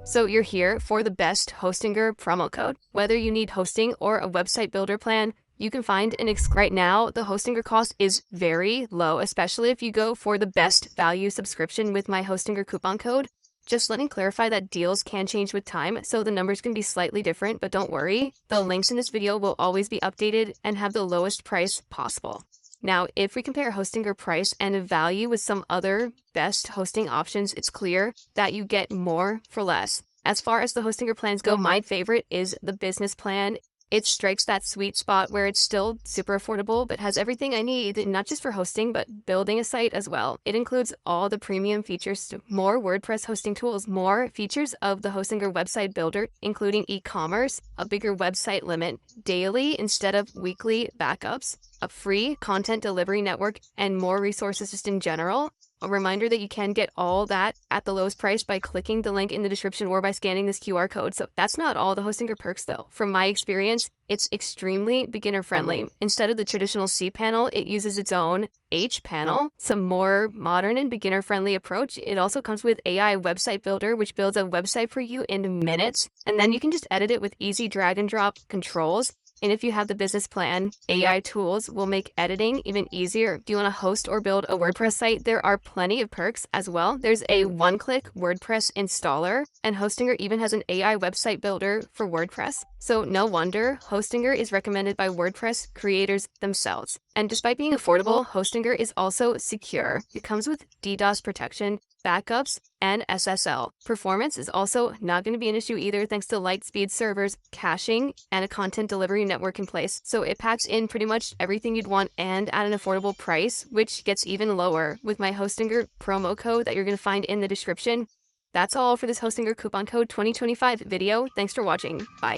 So you're here for the best Hostinger promo code. Whether you need hosting or a website builder plan, you can find right now, the Hostinger cost is very low, especially if you go for the best value subscription with my Hostinger coupon code. Just let me clarify that deals can change with time, so the numbers can be slightly different, but don't worry. The links in this video will always be updated and have the lowest price possible. Now, if we compare Hostinger price and value with some other best hosting options, it's clear that you get more for less. As far as the Hostinger plans go, my favorite is the business plan. It strikes that sweet spot where it's still super affordable, but has everything I need, not just for hosting, but building a site as well. It includes all the premium features, more WordPress hosting tools, more features of the Hostinger website builder, including e-commerce, a bigger website limit, daily instead of weekly backups, a free content delivery network, and more resources just in general. A reminder that you can get all that at the lowest price by clicking the link in the description or by scanning this QR code. So that's not all the Hostinger perks though. From my experience, it's extremely beginner friendly. Instead of the traditional C panel, it uses its own H panel, some more modern and beginner friendly approach. It also comes with AI website builder, which builds a website for you in minutes. And then you can just edit it with easy drag and drop controls. And if you have the business plan, AI tools will make editing even easier. Do you want to host or build a WordPress site? There are plenty of perks as well. There's a one-click WordPress installer, and Hostinger even has an AI website builder for WordPress. So no wonder Hostinger is recommended by WordPress creators themselves. And despite being affordable, Hostinger is also secure. It comes with DDoS protection, backups, and SSL. Performance is also not going to be an issue either thanks to light speed servers, caching, and a content delivery network in place. So it packs in pretty much everything you'd want and at an affordable price, which gets even lower with my Hostinger promo code that you're going to find in the description. That's all for this Hostinger coupon code 2025 video. Thanks for watching. Bye.